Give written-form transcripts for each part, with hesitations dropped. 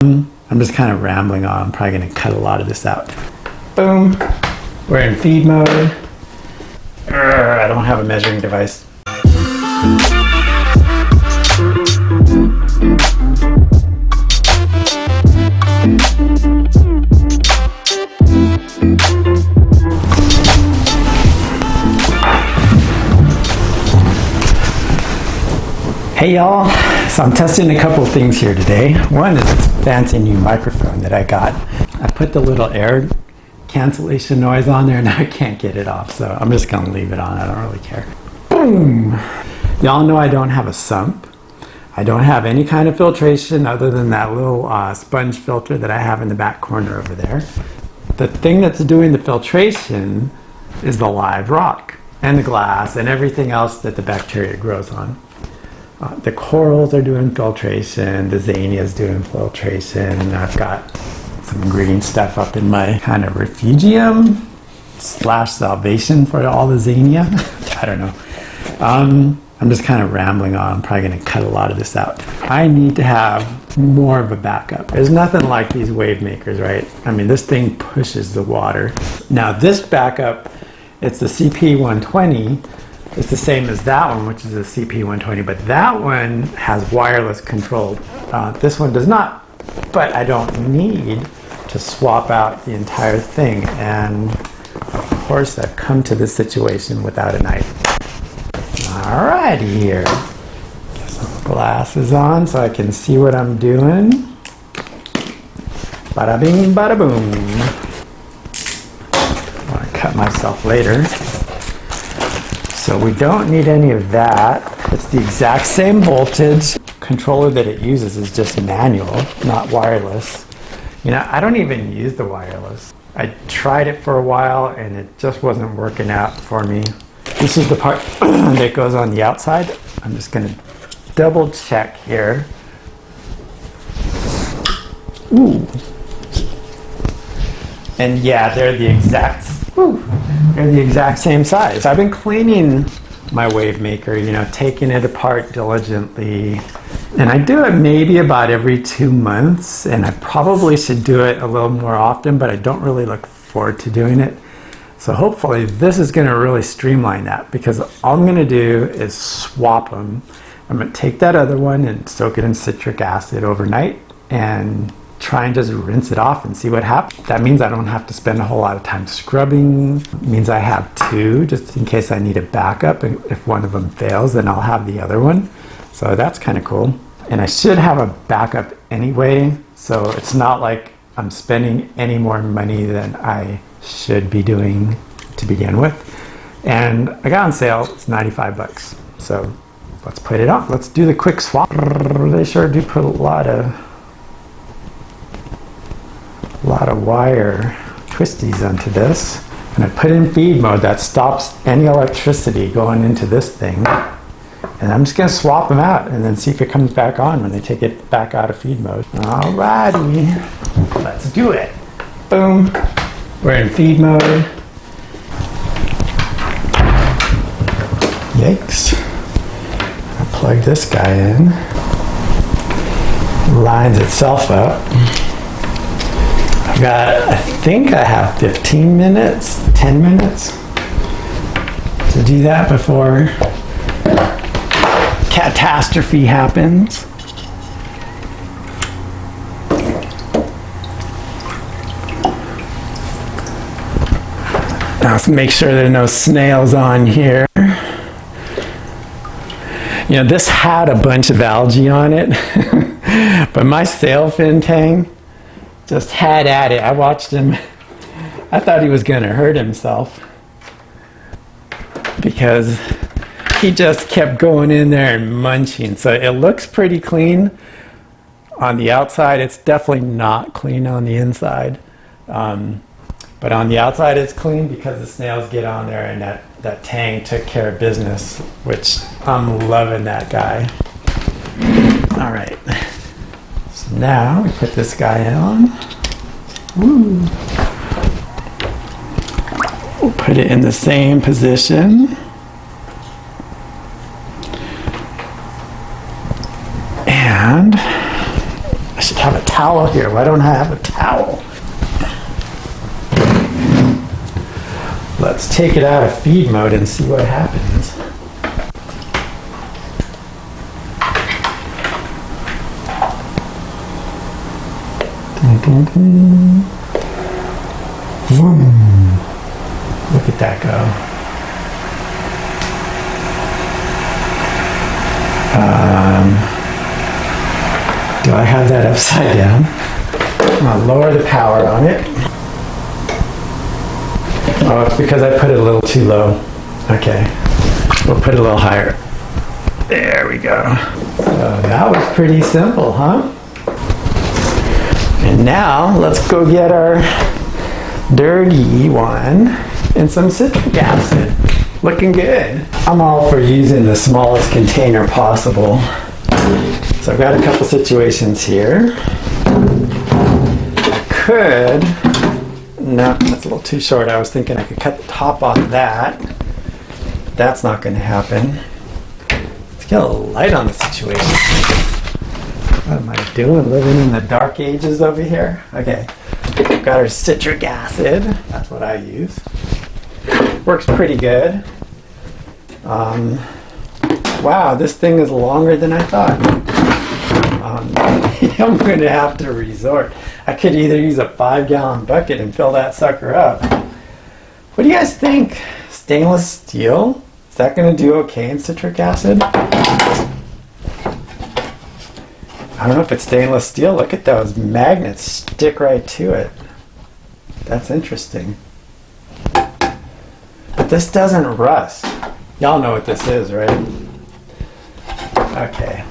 I'm just kind of rambling on. I'm probably going to cut a lot of this out. Boom. We're in feed mode. I don't have a measuring device. Hey y'all, so I'm testing a couple things here today. One is this fancy new microphone that I got. I put the little air cancellation noise on there and I can't get it off, so I'm just gonna leave it on. I don't really care. Boom! Y'all know I don't have a sump. I don't have any kind of filtration other than that little sponge filter that I have in the back corner over there. The thing that's doing the filtration is the live rock and the glass and everything else that the bacteria grows on. The corals are doing filtration, the zania is doing filtration, and I've got some green stuff up in my kind of refugium / salvation for all the zania. I don't know. I'm just kind of rambling on. I'm probably going to cut a lot of this out. I need to have more of a backup. There's nothing like these wave makers, right? I mean, this thing pushes the water. Now this backup, it's the CP120. It's the same as that one, which is a CP120, but that one has wireless control. This one does not, but I don't need to swap out the entire thing. And of course, I've come to this situation without a knife. Alrighty here. Get some glasses on so I can see what I'm doing. Bada bing, bada boom. I want to cut myself later. So we don't need any of that. It's the exact same voltage. Controller that it uses is just manual, not wireless. You know, I don't even use the wireless. I tried it for a while and it just wasn't working out for me. This is the part that goes on the outside. I'm just going to double check here. Ooh. And yeah, they're the exact same size. I've been cleaning my wave maker, you know, taking it apart diligently. And I do it maybe about every 2 months, and I probably should do it a little more often, but I don't really look forward to doing it. So hopefully this is going to really streamline that, because all I'm going to do is swap them. I'm going to take that other one and soak it in citric acid overnight and try and just rinse it off and see what happens. That means I don't have to spend a whole lot of time scrubbing. It means I have two just in case I need a backup, and if one of them fails then I'll have the other one. So that's kind of cool. And I should have a backup anyway, so it's not like I'm spending any more money than I should be doing to begin with. And I got on sale, it's 95 bucks. So let's put it on. Let's do the quick swap. They sure do put a lot of wire twisties onto this. And I put in feed mode. That stops any electricity going into this thing. And I'm just gonna swap them out and then see if it comes back on when they take it back out of feed mode. Alrighty, let's do it. Boom, we're in feed mode. Yikes. I plug this guy in. Lines itself up. I think I have 15 minutes, 10 minutes to do that before catastrophe happens. Now let's make sure there are no snails on here. You know, this had a bunch of algae on it, but my sailfin tang just had at it. I watched him. I thought he was going to hurt himself because he just kept going in there and munching. So it looks pretty clean on the outside. It's definitely not clean on the inside. But on the outside it's clean because the snails get on there, and that tang took care of business, which I'm loving that guy. All right. So now we put this guy on. Woo. We'll put it in the same position. And I should have a towel here. Why don't I have a towel? Let's take it out of feed mode and see what happens. Dun, dun, dun. Vroom. Look at that go. Do I have that upside down? I'm gonna lower the power on it. Oh, it's because I put it a little too low. Okay, we'll put it a little higher. There we go. So that was pretty simple, huh? And now let's go get our dirty one and some citric acid. Looking good. I'm all for using the smallest container possible. So I've got a couple situations here. I could, no, that's a little too short. I was thinking I could cut the top off that. That's not going to happen. Let's get a little light on the situation. What am I doing? Living in the dark ages over here? Okay, we've got our citric acid. That's what I use. Works pretty good. Wow, this thing is longer than I thought. I'm going to have to resort. I could either use a 5-gallon bucket and fill that sucker up. What do you guys think? Stainless steel? Is that going to do okay in citric acid? I don't know if it's stainless steel. Look at those magnets stick right to it. That's interesting. But this doesn't rust. Y'all know what this is, right? Okay.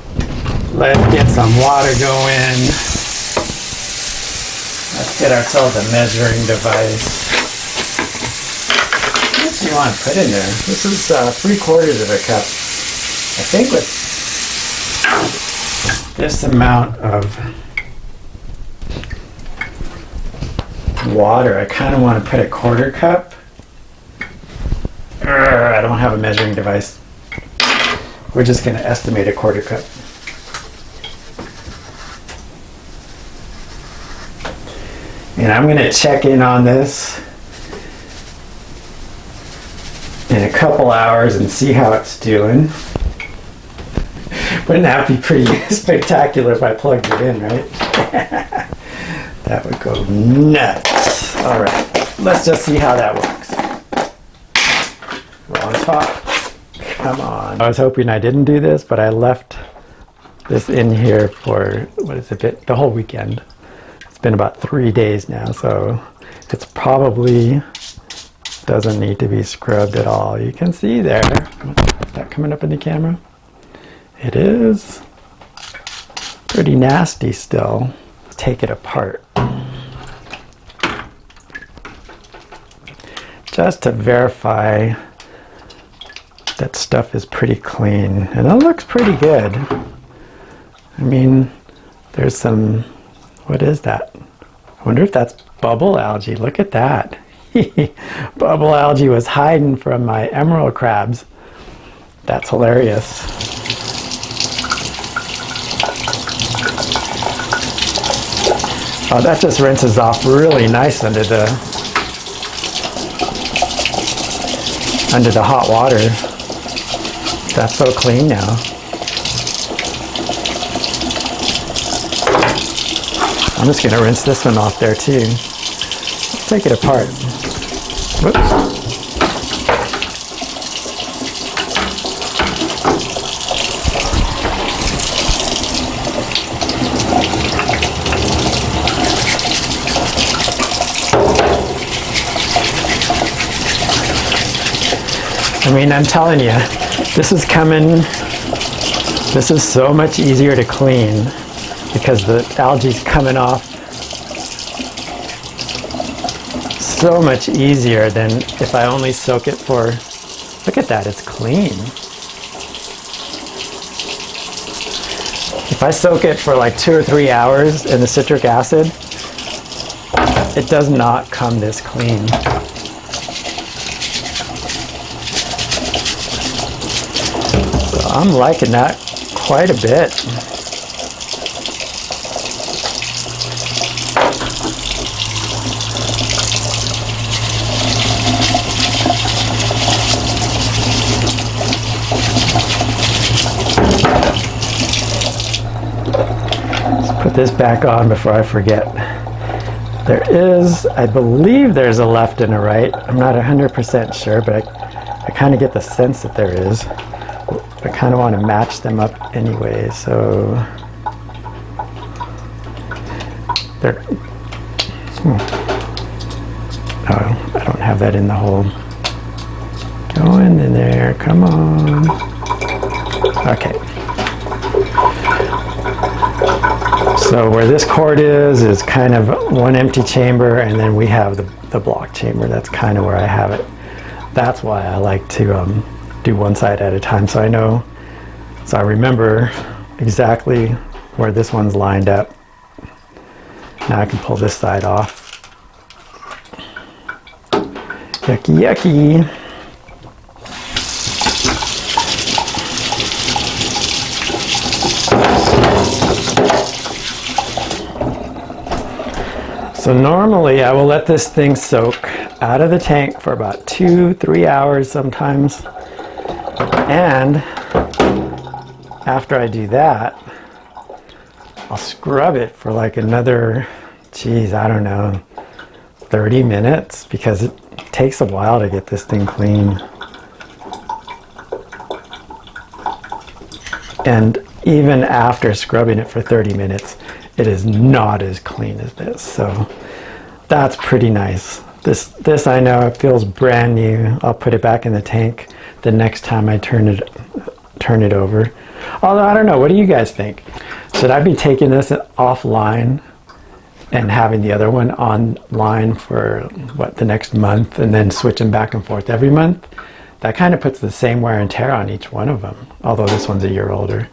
Let's get some water going. Let's get ourselves a measuring device. What do you want to put in there? This is 3/4 of a cup. I think with this amount of water, I kind of want to put a 1/4 cup. I don't have a measuring device. We're just going to estimate a 1/4 cup. And I'm going to check in on this in a couple hours and see how it's doing. Wouldn't that be pretty spectacular if I plugged it in, right? That would go nuts. All right, let's just see how that works. We're on top. Come on. I was hoping I didn't do this, but I left this in here for, what is it, the whole weekend. It's been about 3 days now, so it's probably doesn't need to be scrubbed at all. You can see there. Is that coming up in the camera? It is. Pretty nasty still. Let's take it apart. Just to verify that stuff is pretty clean. And it looks pretty good. I mean, there's some, what is that? I wonder if that's bubble algae. Look at that. Bubble algae was hiding from my emerald crabs. That's hilarious. Oh, that just rinses off really nice under the hot water. That's so clean now. I'm just going to rinse this one off there too. Let's take it apart. Whoops. I mean, I'm telling you, this is so much easier to clean because the algae's coming off so much easier than if I only soak it for, look at that, it's clean. If I soak it for like 2 or 3 hours in the citric acid, it does not come this clean. I'm liking that quite a bit. this back on before I forget. There is, I believe there's a left and a right. I'm not 100% sure, but I kind of get the sense that there is. I kind of want to match them up anyway, so there. Oh, I don't have that in the hole. Go in there, come on. Okay. So where this cord is kind of one empty chamber, and then we have the block chamber. That's kind of where I have it. That's why I like to do one side at a time, so I know, so I remember exactly where this one's lined up. Now I can pull this side off. Yucky, yucky. So normally I will let this thing soak out of the tank for about 2-3 hours sometimes. And after I do that, I'll scrub it for like another, geez, I don't know, 30 minutes, because it takes a while to get this thing clean. And even after scrubbing it for 30 minutes, it is not as clean as this. So that's pretty nice. This I know, it feels brand new. I'll put it back in the tank the next time I turn it over. Although I don't know, what do you guys think? Should I be taking this offline and having the other one online for what, the next month, and then switching back and forth every month? That kind of puts the same wear and tear on each one of them, although this one's a year older.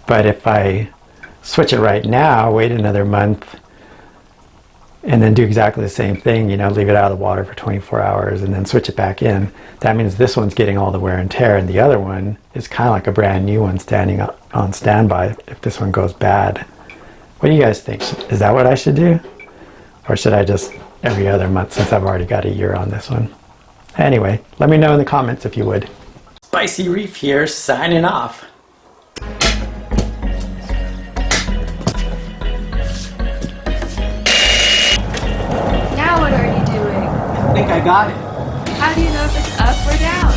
But if I switch it right now, wait another month, and then do exactly the same thing, you know, leave it out of the water for 24 hours and then switch it back in, that means this one's getting all the wear and tear, and the other one is kind of like a brand new one standing on standby if this one goes bad. What do you guys think? Is that what I should do? Or should I just every other month, since I've already got a year on this one? Anyway, let me know in the comments if you would. Spicy Reef here, signing off. Now what are you doing? I think I got it. How do you know if it's up or down?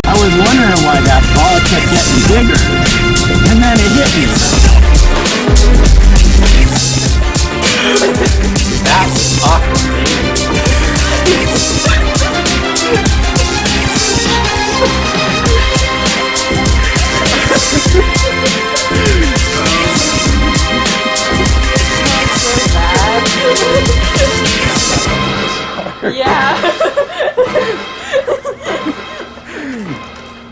I was wondering why that ball kept getting bigger, and then it hit me.